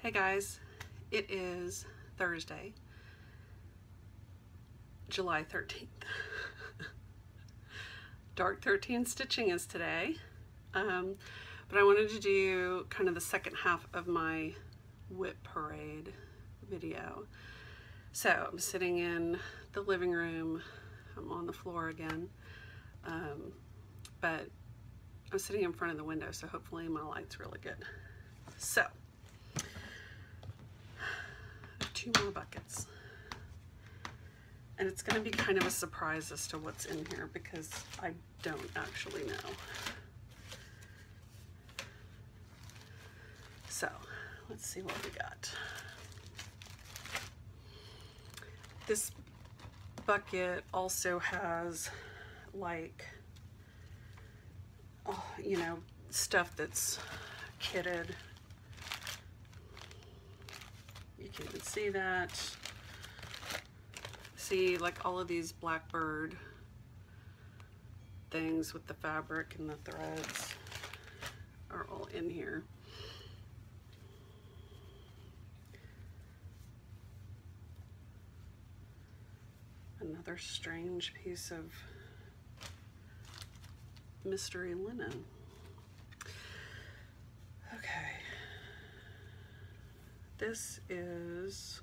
Hey guys, it is Thursday, July 13th. Dark 13 stitching is today, but I wanted to do kind of the second half of my WIP parade video. So I'm sitting in the living room. I'm on the floor again, but I'm sitting in front of the window, so hopefully my light's really good. So, 2 more buckets. And it's going to be kind of a surprise as to what's in here because I don't actually know. So, let's see what we got. This bucket also has like, you know, stuff that's kitted. You can even see that. See, like all of these blackbird things with the fabric and the threads are all in here. Another strange piece of mystery linen. Okay. This is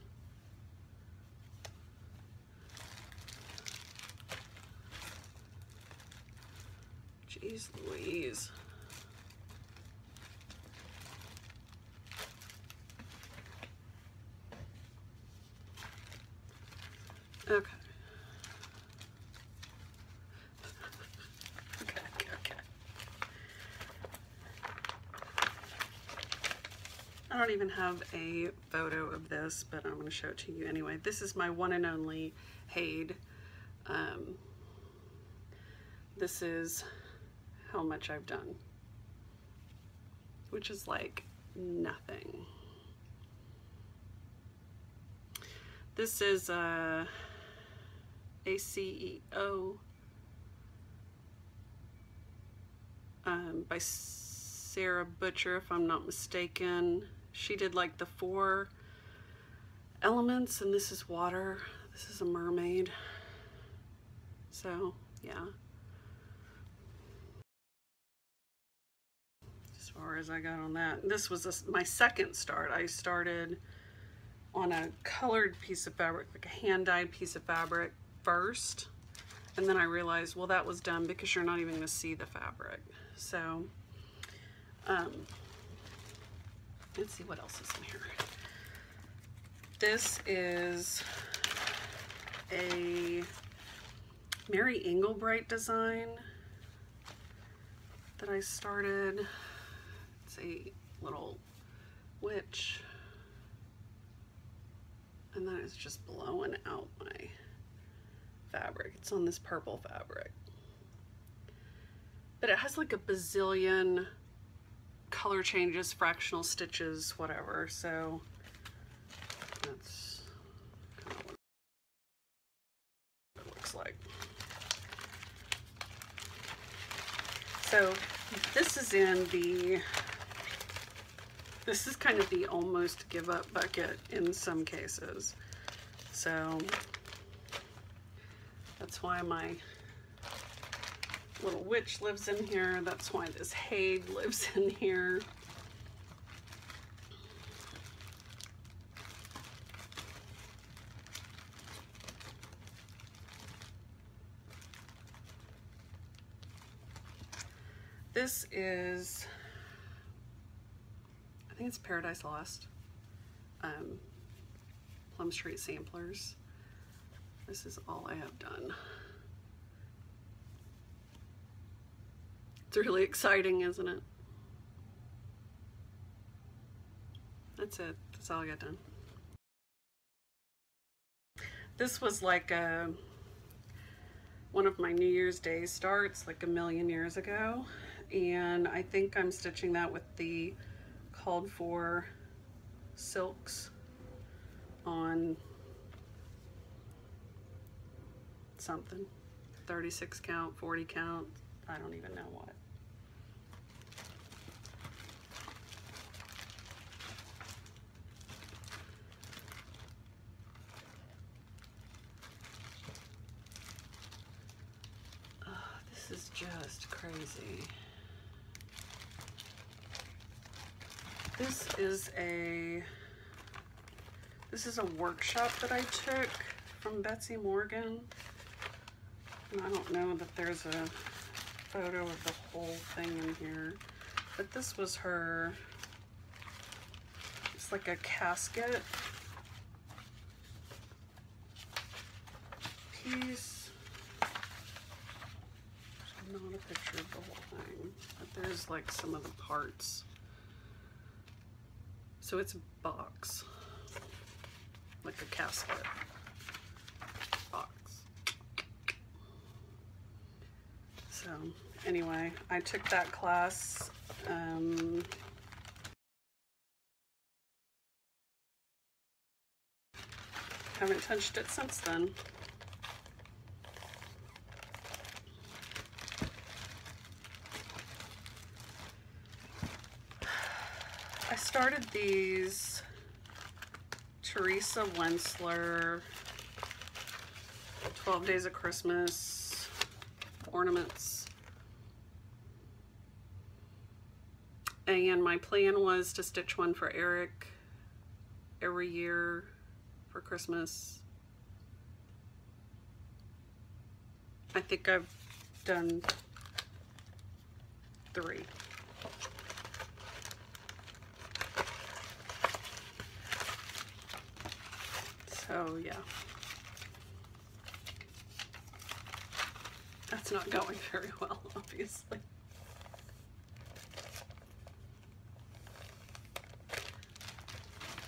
jeez Louise. Okay. Okay. I don't even have a photo of this, but I'm going to show it to you anyway. This is my one and only Haid. This is how much I've done, which is like nothing. This is ACEO by Sarah Butcher, if I'm not mistaken. She did like the 4 elements, and this is water. This is a mermaid. So, yeah. As far as I got on that. This was my second start. I started on a colored piece of fabric, like a hand-dyed piece of fabric first. And then I realized, well, that was done because you're not even going to see the fabric. So, let's see what else is in here. This is a Mary Englebright design that I started. It's a little witch. And then it's just blowing out my fabric. It's on this purple fabric. But it has like a bazillion color changes, fractional stitches, whatever. So that's kind of what it looks like. So this is in the, this is kind of the almost give up bucket in some cases. So that's why my little witch lives in here. That's why this Haid lives in here. This is, I think it's Paradise Lost, Plum Street Samplers. This is all I have done. It's really exciting, isn't it? That's it. That's all I got done. This was like one of my New Year's Day starts like a million years ago. And I think I'm stitching that with the called for silks on something, 36 count, 40 count, I don't even know what. just crazy. This is a workshop that I took from Betsy Morgan. And I don't know that there's a photo of the whole thing in here, but this was her, it's like a casket piece. There's not a picture of the whole thing, but there's like some of the parts. So it's a box, like a casket box. So anyway, I took that class. Haven't touched it since then. I started these Teresa Wensler 12 Days of Christmas ornaments. And my plan was to stitch one for Eric every year for Christmas. I think I've done 3. So yeah, that's not going very well, obviously.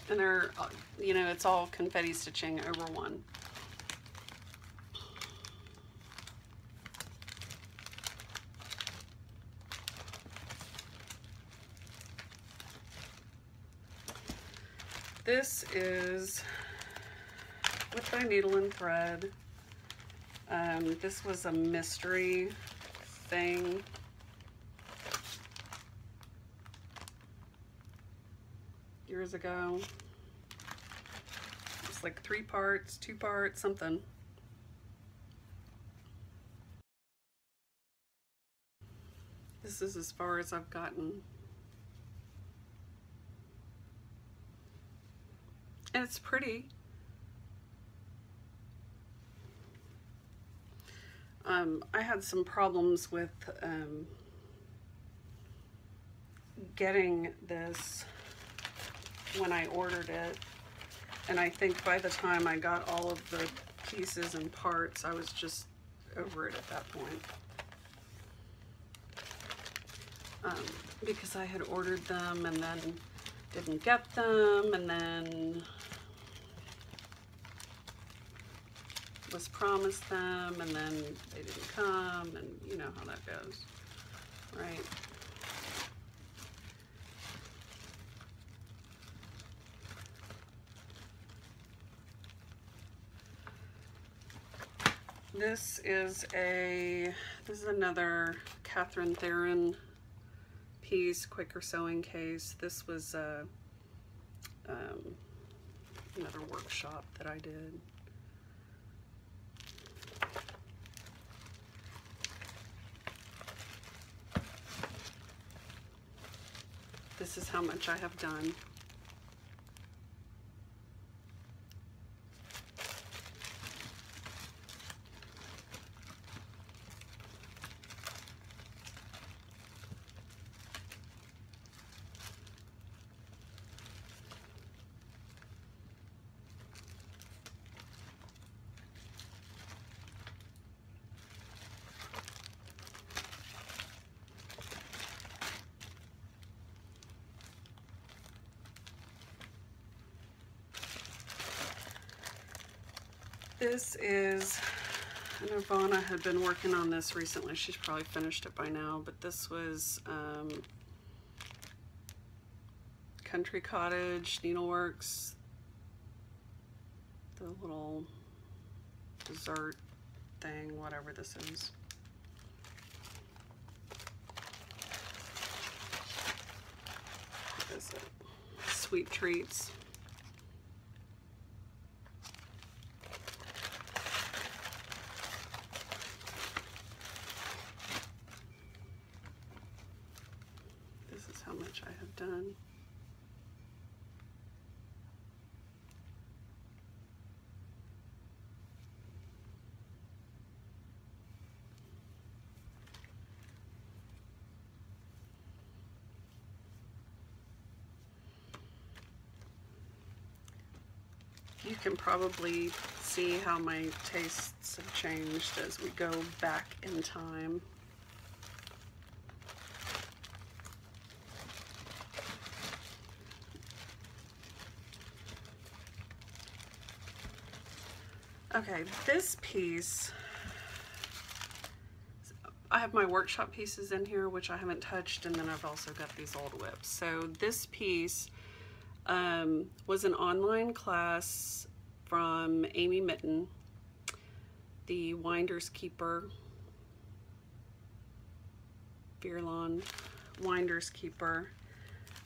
And they're, you know, it's all confetti stitching over one. This is with my needle and thread. This was a mystery thing. Years ago. It's like 3 parts, 2 parts, something. This is as far as I've gotten. And it's pretty. I had some problems with getting this when I ordered it, and I think by the time I got all of the pieces and parts, I was just over it at that point. Because I had ordered them and then didn't get them, and then was promised them and then they didn't come, and you know how that goes, right? This is another Catherine Theron piece, Quaker sewing case. This was another workshop that I did. This is how much I have done. This is, Nirvana had been working on this recently. She's probably finished it by now, but this was Country Cottage Needleworks, the little dessert thing, whatever this is. What is it? Sweet Treats. done. You can probably see how my tastes have changed as we go back in time. Okay, this piece, I have my workshop pieces in here, which I haven't touched, and then I've also got these old WIPs. So this piece was an online class from Amy Mitten, the Winder's Keeper, Fearlawn Winder's Keeper,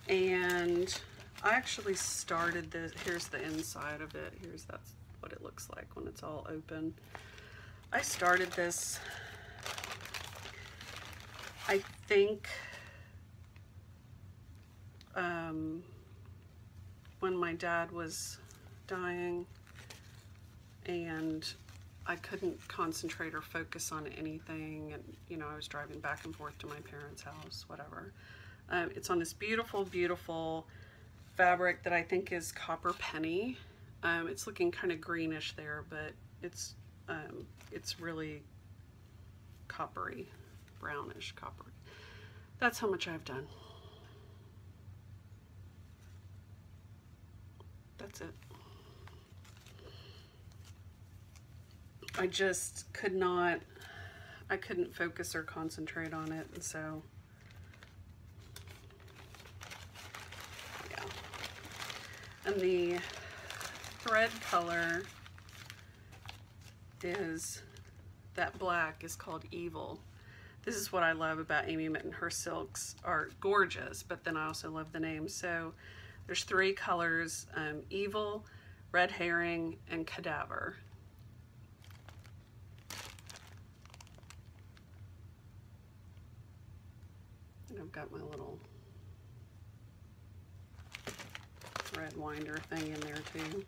and I actually started this. Here's the inside of it. That's what it looks like when it's all open. I started this, I think, when my dad was dying and I couldn't concentrate or focus on anything, and you know, I was driving back and forth to my parents' house, whatever. It's on this beautiful, beautiful fabric that I think is copper penny. It's looking kind of greenish there, but it's really coppery, brownish coppery. That's how much I've done. That's it. I just could not, I couldn't focus or concentrate on it, and so, yeah. And the thread color is, that black is called Evil. This is what I love about Amy Mitten. Her silks are gorgeous, but then I also love the name. So there's 3 colors, Evil, Red Herring, and Cadaver. And I've got my little red winder thing in there too.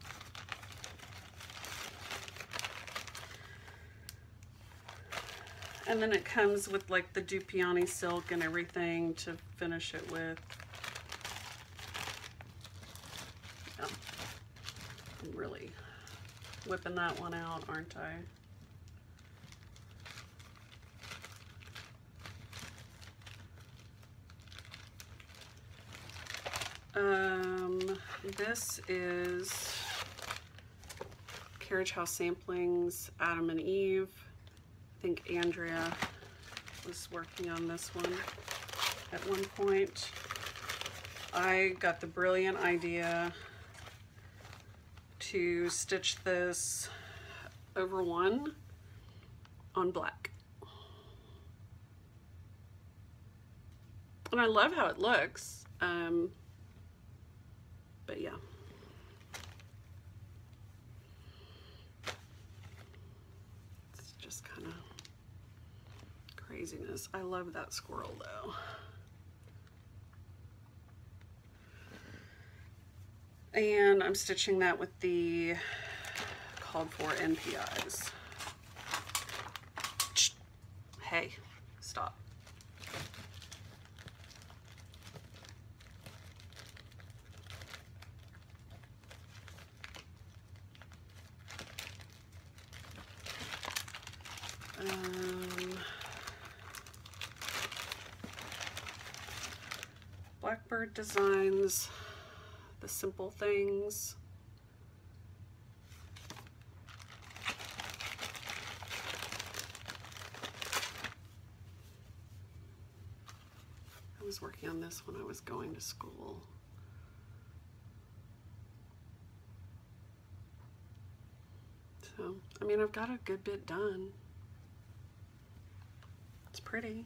And then it comes with like the Dupioni silk and everything to finish it with. Yeah. I'm really whipping that one out, aren't I? This is Carriage House Samplings, Adam and Eve. I think Andrea was working on this one at one point. I got the brilliant idea to stitch this over 1 on black. And I love how it looks. But yeah. It's just kind of craziness. I love that squirrel though. And I'm stitching that with the called for NPIs. Hey, stop. Blackbird Designs, The Simple Things. I was working on this when I was going to school. So, I mean, I've got a good bit done. It's pretty.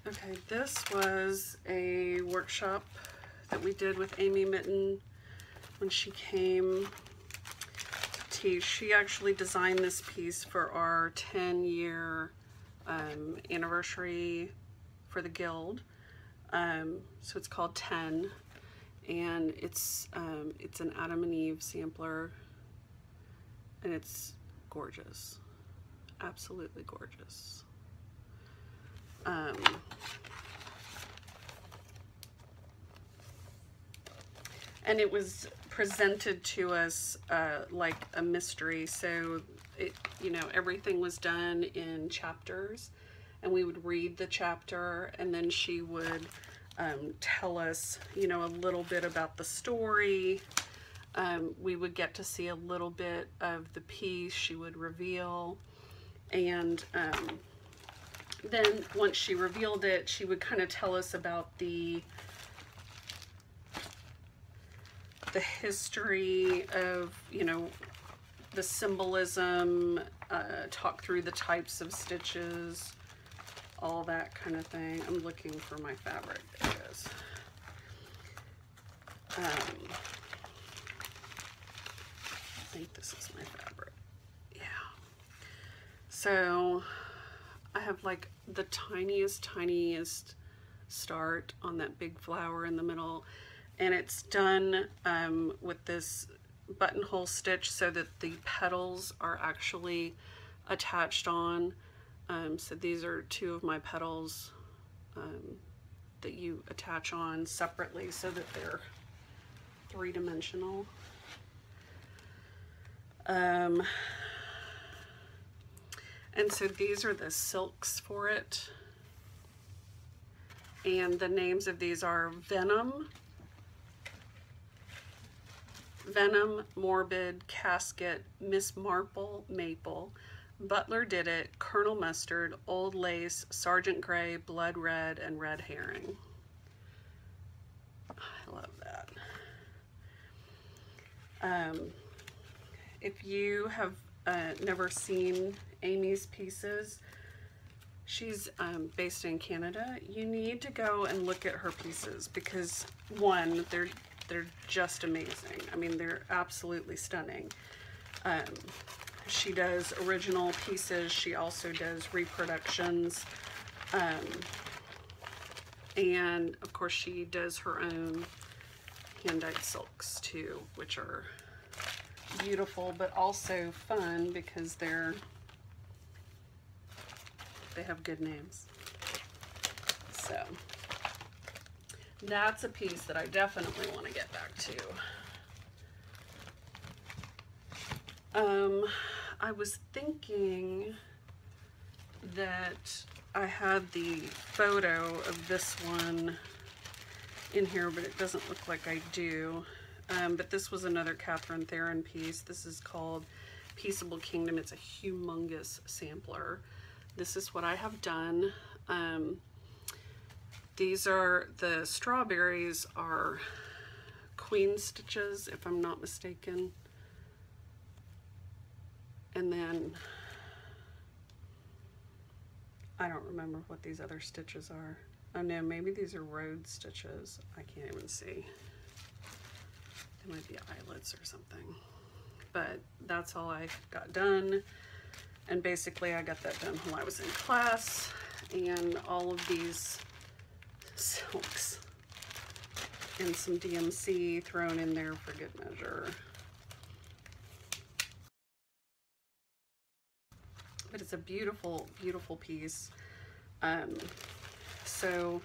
Okay, this was a workshop that we did with Amy Mitten when she came to teach. She actually designed this piece for our 10-year anniversary for the Guild. So it's called 10, and it's an Adam and Eve sampler, and it's gorgeous, absolutely gorgeous. And it was presented to us like a mystery. So it, you know, everything was done in chapters, and we would read the chapter, and then she would tell us, you know, a little bit about the story. We would get to see a little bit of the piece she would reveal, and then once she revealed it, she would kind of tell us about the history of, you know, the symbolism, talk through the types of stitches, all that kind of thing. I'm looking for my fabric. There it is. I think this is my fabric. Yeah. So I have like the tiniest start on that big flower in the middle, and it's done with this buttonhole stitch so that the petals are actually attached on. So these are two of my petals that you attach on separately so that they're three-dimensional. And so these are the silks for it. And the names of these are Venom, Morbid, Casket, Miss Marple, Maple, Butler Did It, Colonel Mustard, Old Lace, Sergeant Gray, Blood Red, and Red Herring. I love that. If you have never seen Amy's pieces, she's based in Canada. You need to go and look at her pieces because, one, they're just amazing. I mean, they're absolutely stunning. She does original pieces. She also does reproductions. And of course she does her own hand-dyed silks too, which are beautiful, but also fun because they have good names. So that's a piece that I definitely want to get back to. I was thinking that I had the photo of this one in here, but it doesn't look like I do. But this was another Catherine Theron piece. This is called Peaceable Kingdom. It's a humongous sampler. This is what I have done. These are, the strawberries are queen stitches, if I'm not mistaken. And then, I don't remember what these other stitches are. Oh no, maybe these are road stitches. I can't even see. They might be eyelets or something. But that's all I got done. And basically I got that done while I was in class. And all of these silks and some DMC thrown in there for good measure. But it's a beautiful, beautiful piece. So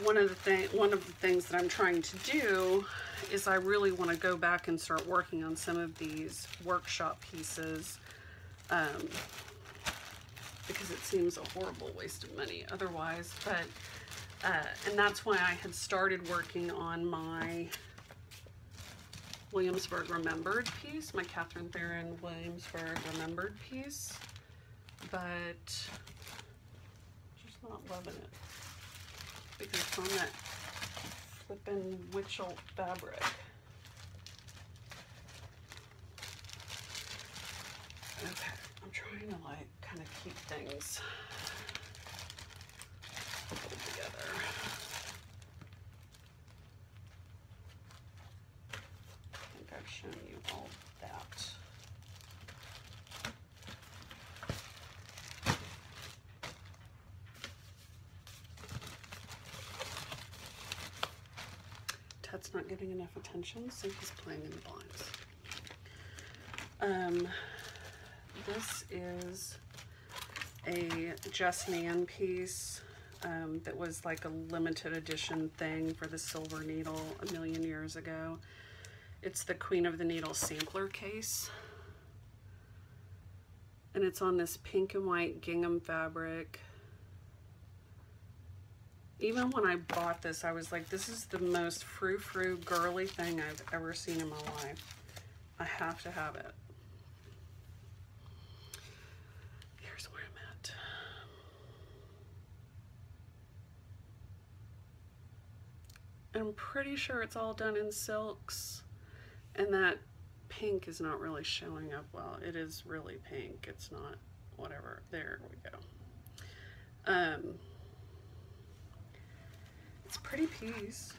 one of the things that I'm trying to do is I really want to go back and start working on some of these workshop pieces, because it seems a horrible waste of money otherwise. But and that's why I had started working on my Williamsburg Remembered piece, my Catherine Theron Williamsburg Remembered piece, but just not loving it because it's on that flippin' Witchell fabric. Okay, I'm trying to like kind of keep things hold together. I think I've shown you all that. Ted's not getting enough attention, so he's playing in the blinds. This is a Just Nan piece that was like a limited edition thing for the Silver Needle a million years ago. It's the Queen of the Needle sampler case. And it's on this pink and white gingham fabric. Even when I bought this, I was like, this is the most frou-frou girly thing I've ever seen in my life. I have to have it. Here's where I'm at. And I'm pretty sure it's all done in silks. And that pink is not really showing up well. It is really pink. It's not whatever. There we go. It's a pretty piece.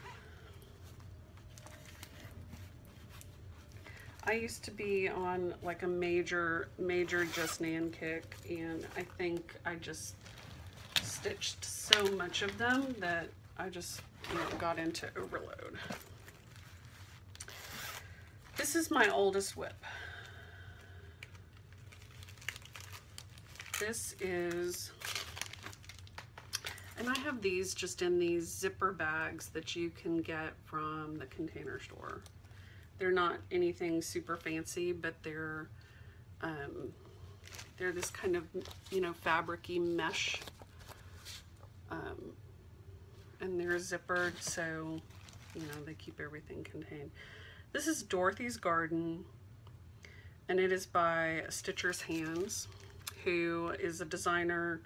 I used to be on like a major Just Nan kick, and I think I just stitched so much of them that I just, you know, got into overload. This is my oldest WIP. This is, and I have these just in these zipper bags that you can get from the Container Store. They're not anything super fancy, but they're this kind of, you know, fabric-y mesh, and they're zippered, so, you know, they keep everything contained. This is Dorothy's Garden, and it is by Stitcher's Hands, who is a designer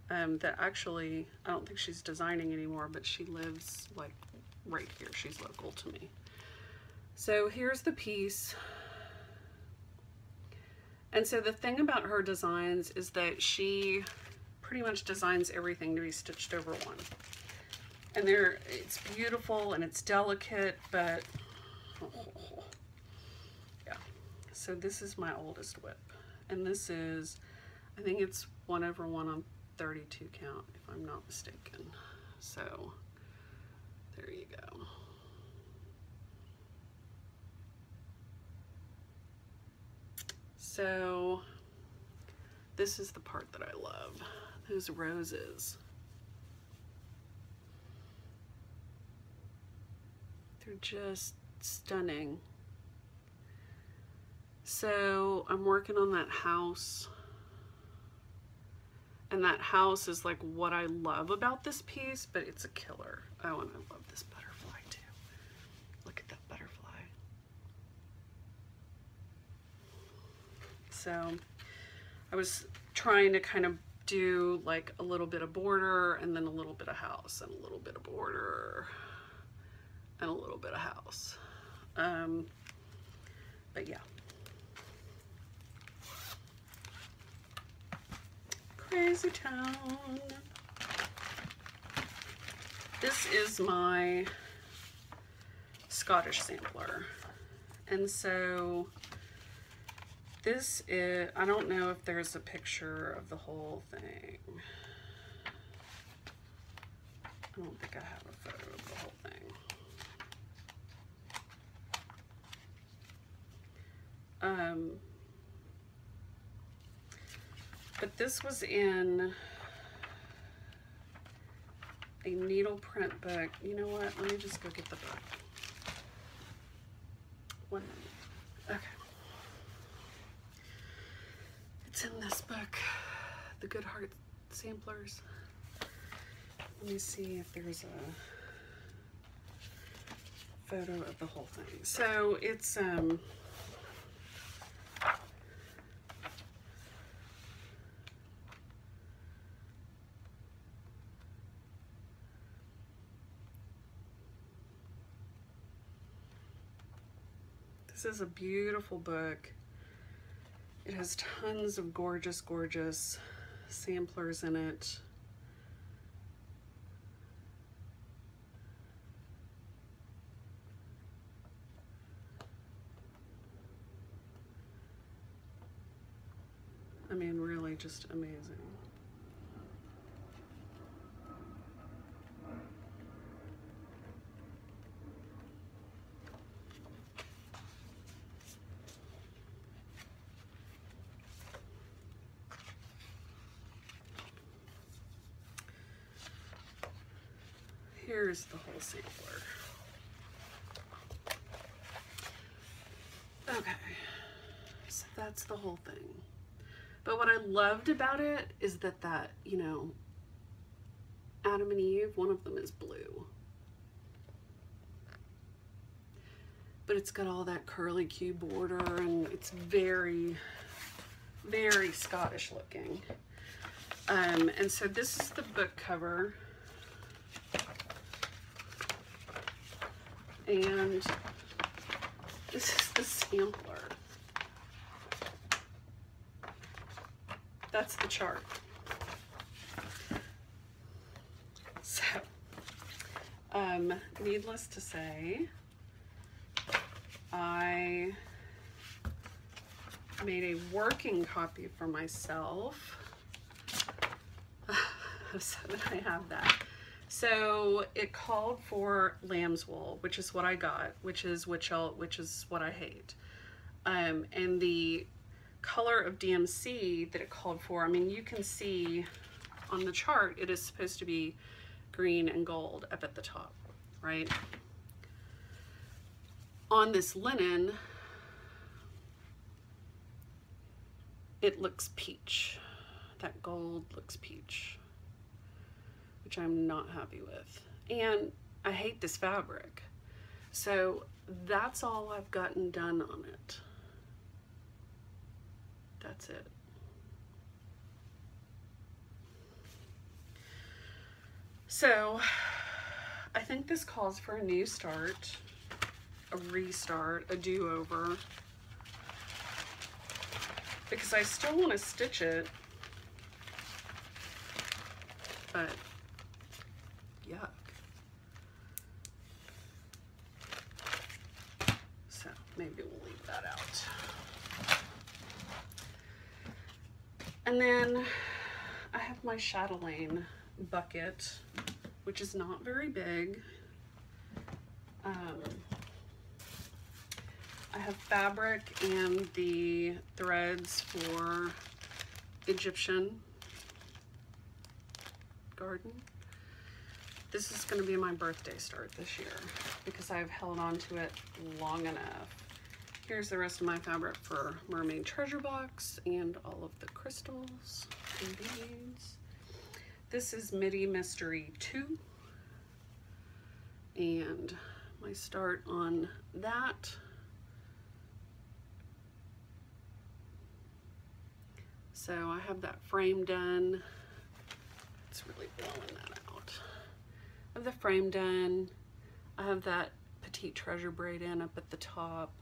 that actually, I don't think she's designing anymore, but she lives like right here. She's local to me. So here's the piece. And so the thing about her designs is that she pretty much designs everything to be stitched over one. And it's beautiful and it's delicate, but yeah. So this is my oldest WIP. And this is, I think it's 1/1 on 32 count, if I'm not mistaken. So there you go. So this is the part that I love, those roses. They're just stunning. So I'm working on that house, and that house is like what I love about this piece, but it's a killer. Oh, and I love this butterfly too. Look at that butterfly. So I was trying to kind of do like a little bit of border and then a little bit of house and a little bit of border and a little bit of house. But yeah. Crazy town. This is my Scottish sampler. And so this is, I don't know if there's a picture of the whole thing. I don't think I have a photo of the whole thing. But this was in a needle print book. You know what? Let me just go get the book. 1 minute. Okay. It's in this book, The Good Heart Samplers. Let me see if there's a photo of the whole thing. So it's this is a beautiful book. It has tons of gorgeous, gorgeous samplers in it. really just amazing. Here's the whole sampler. Okay, so that's the whole thing. But what I loved about it is that, you know, Adam and Eve, one of them is blue. But it's got all that curly Q border, and it's very, very Scottish looking. And so this is the book cover. And this is the sampler. That's the chart. So, needless to say, I made a working copy for myself so that I have that. So it called for lamb's wool, which is what I got, which is what I hate. And the color of DMC that it called for, I mean, you can see on the chart, it is supposed to be green and gold up at the top, right? On this linen, it looks peach. That gold looks peach, which I'm not happy with. And I hate this fabric. So that's all I've gotten done on it. That's it. So I think this calls for a new start, a restart, a do-over, because I still want to stitch it, but yuck. So maybe we'll leave that out. And then I have my chatelaine bucket, which is not very big. I have fabric and the threads for Egyptian garden. This is going to be my birthday start this year because I've held on to it long enough. Here's the rest of my fabric for Mermaid Treasure Box and all of the crystals and beads. This is Midi Mystery 2. And my start on that. So I have that frame done. It's really blowing that out. I have the frame done. I have that petite treasure braid in up at the top.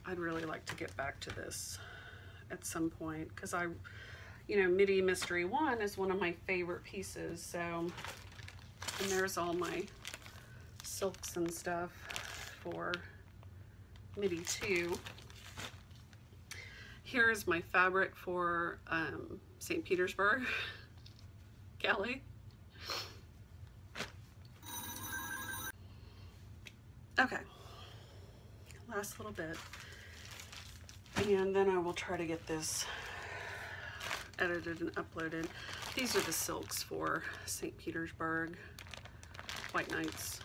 I'd really like to get back to this at some point because you know, Midi Mystery 1 is one of my favorite pieces. So, and there's all my silks and stuff for Midi 2. Here's my fabric for St. Petersburg Galley. Okay, last little bit, and then I will try to get this edited and uploaded. These are the silks for St. Petersburg White Nights.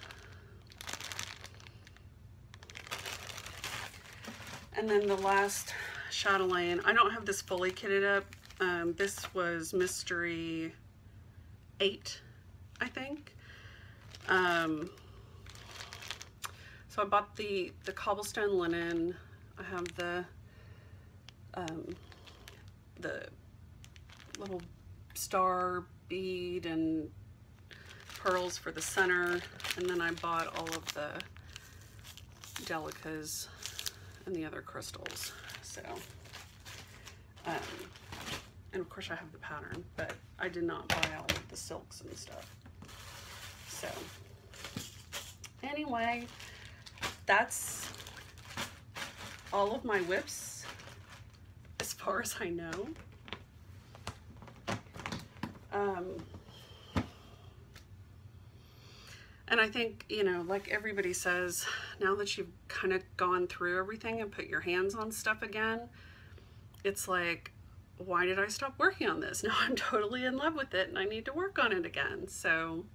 And then the last chatelaine, I don't have this fully kitted up. This was Mystery 8, I think. So I bought the cobblestone linen. I have the little star bead and pearls for the center, and then I bought all of the delicas and the other crystals. So, and of course I have the pattern, but I did not buy all of the silks and stuff. So, anyway, that's all of my WIPS as far as I know. And I think, you know, like everybody says, now that you've kind of gone through everything and put your hands on stuff again, it's like, why did I stop working on this? Now I'm totally in love with it and I need to work on it again. So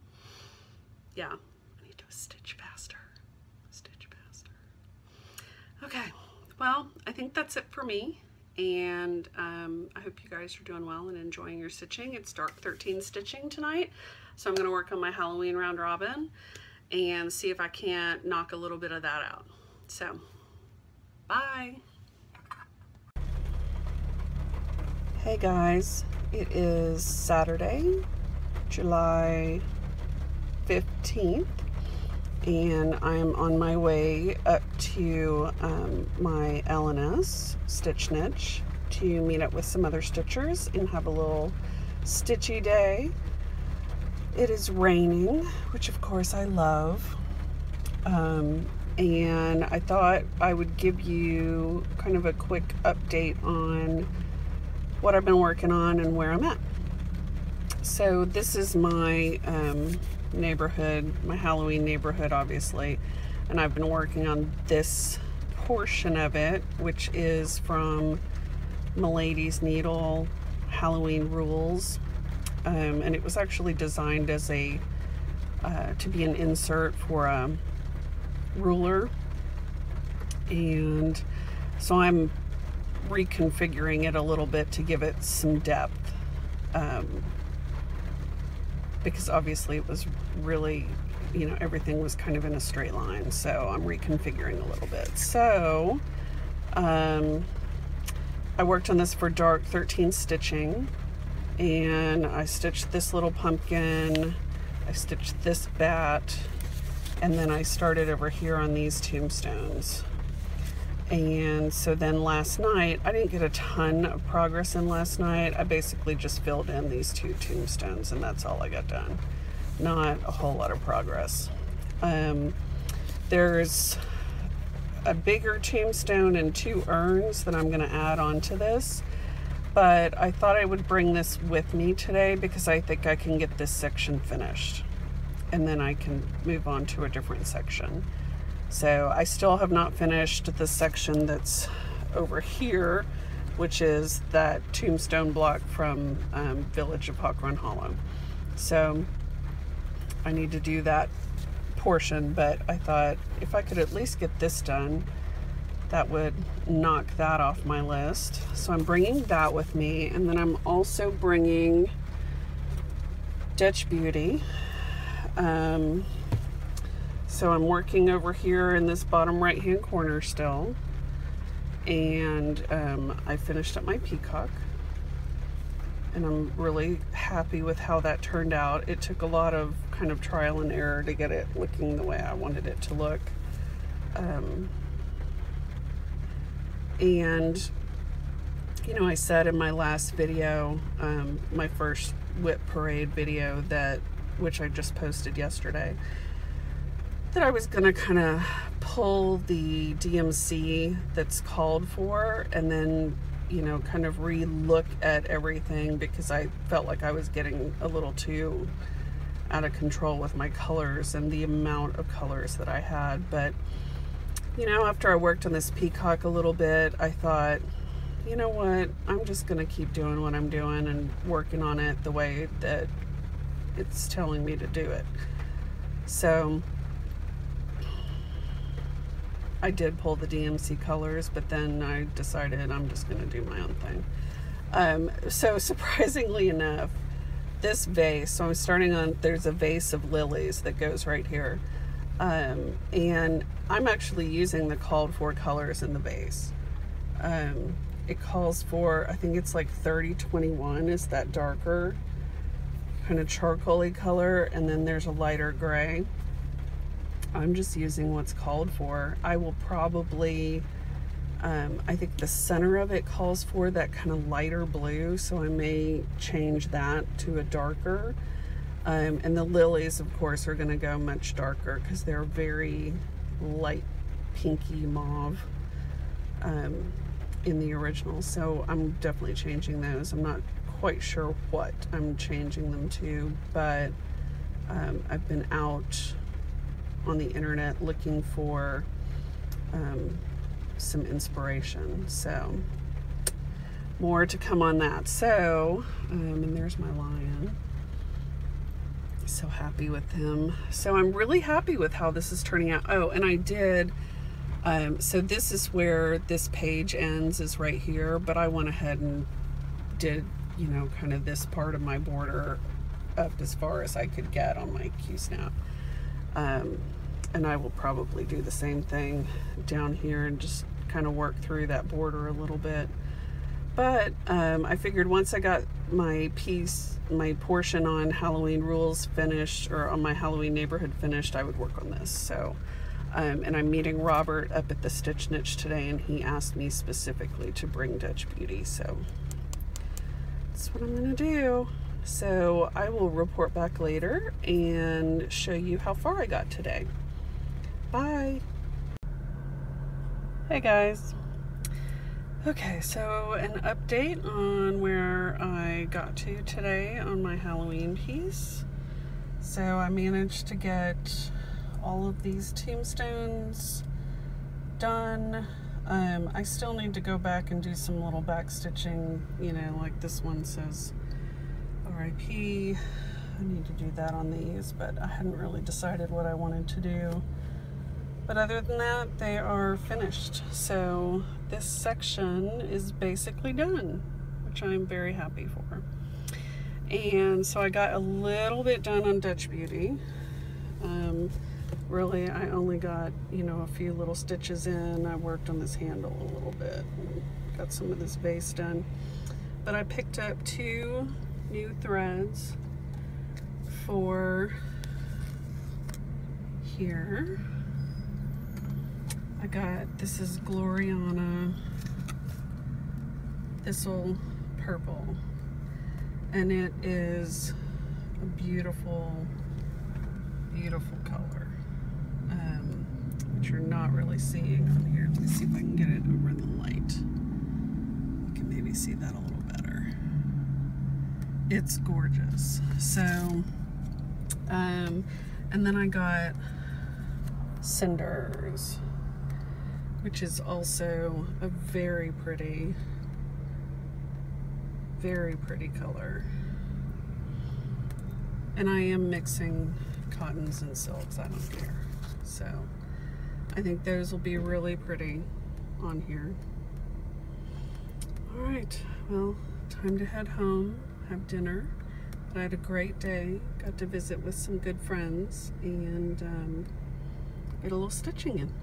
yeah, I need to stitch faster. Okay, well, I think that's it for me. And I hope you guys are doing well and enjoying your stitching. It's Dark 13 stitching tonight. So I'm gonna work on my Halloween round robin and see if I can't knock a little bit of that out. So, bye. Hey guys, it is Saturday, July 15th, and I'm on my way up to my L&S Stitch Niche to meet up with some other stitchers and have a little stitchy day. It is raining, which of course I love, and I thought I would give you kind of a quick update on what I've been working on and where I'm at. So this is my neighborhood, my Halloween neighborhood, obviously, and I've been working on this portion of it, which is from Milady's Needle Halloween Rules, and it was actually designed as a to be an insert for a ruler, and so I'm reconfiguring it a little bit to give it some depth, because obviously it was really, you know, everything was kind of in a straight line, so I'm reconfiguring a little bit. So I worked on this for Dark 13 stitching, and I stitched this little pumpkin, I stitched this bat, and then I started over here on these tombstones. And so then last night, I didn't get a ton of progress in last night. I basically just filled in these two tombstones and that's all I got done. Not a whole lot of progress. There's a bigger tombstone and two urns that I'm gonna add onto this, but I thought I would bring this with me today because I think I can get this section finished and then I can move on to a different section. So I still have not finished the section that's over here, which is that tombstone block from Village of Hawk Run Hollow. So I need to do that portion, but I thought if I could at least get this done, that would knock that off my list. So I'm bringing that with me, and then I'm also bringing Dutch Beauty. So I'm working over here in this bottom right hand corner still, and I finished up my peacock and I'm really happy with how that turned out. It took a lot of kind of trial and error to get it looking the way I wanted it to look, and you know, I said in my last video, my first WIP parade video, that which I just posted yesterday, that I was gonna kind of pull the DMC that's called for and then, you know, kind of re-look at everything, because I felt like I was getting a little too out of control with my colors and the amount of colors that I had. But, you know, after I worked on this peacock a little bit, I thought, you know what, I'm just gonna keep doing what I'm doing and working on it the way that it's telling me to do it. So I did pull the DMC colors, but then I decided I'm just going to do my own thing. So surprisingly enough, this vase, so I'm starting on, there's a vase of lilies that goes right here. And I'm actually using the called for colors in the vase. It calls for, I think it's like 3021 is that darker kind of charcoaly color, and then there's a lighter gray. I'm just using what's called for. I will probably, I think the center of it calls for that kind of lighter blue, so I may change that to a darker. And the lilies, of course, are going to go much darker because they're very light pinky mauve. in the original, so I'm definitely changing those. I'm not quite sure what I'm changing them to, but I've been out on the internet looking for some inspiration, so more to come on that. So and there's my lion. So happy with him. So I'm really happy with how this is turning out. Oh, and I did so this is where this page ends, is right here, but I went ahead and did, you know, kind of this part of my border up as far as I could get on my Q-snap. And I will probably do the same thing down here and just kind of work through that border a little bit. But I figured once I got my portion on Halloween rules finished, or on my Halloween neighborhood finished, I would work on this. So, and I'm meeting Robert up at the Stitch Niche today, and he asked me specifically to bring Dutch Beauty. So that's what I'm gonna do. So I will report back later and show you how far I got today. Bye. Hey guys. Okay, so an update on where I got to today on my Halloween piece. So I managed to get all of these tombstones done. I still need to go back and do some little back stitching, you know, like this one says RIP. I need to do that on these, but I hadn't really decided what I wanted to do. But other than that, they are finished. So this section is basically done, which I'm very happy for. And so I got a little bit done on Dutch Beauty. Really, I only got, you know, a few little stitches in. I worked on this handle a little bit, and got some of this base done. But I picked up 2 new threads for here. I got, this is Gloriana Thistle Purple, and it is a beautiful, beautiful color, which you're not really seeing on here. Let me see if I can get it over the light. You can maybe see that a little better. It's gorgeous. So, and then I got Cinders, which is also a very pretty color. And I am mixing cottons and silks, I don't care. So I think those will be really pretty on here. All right, well, time to head home, have dinner. But I had a great day, got to visit with some good friends, and get a little stitching in.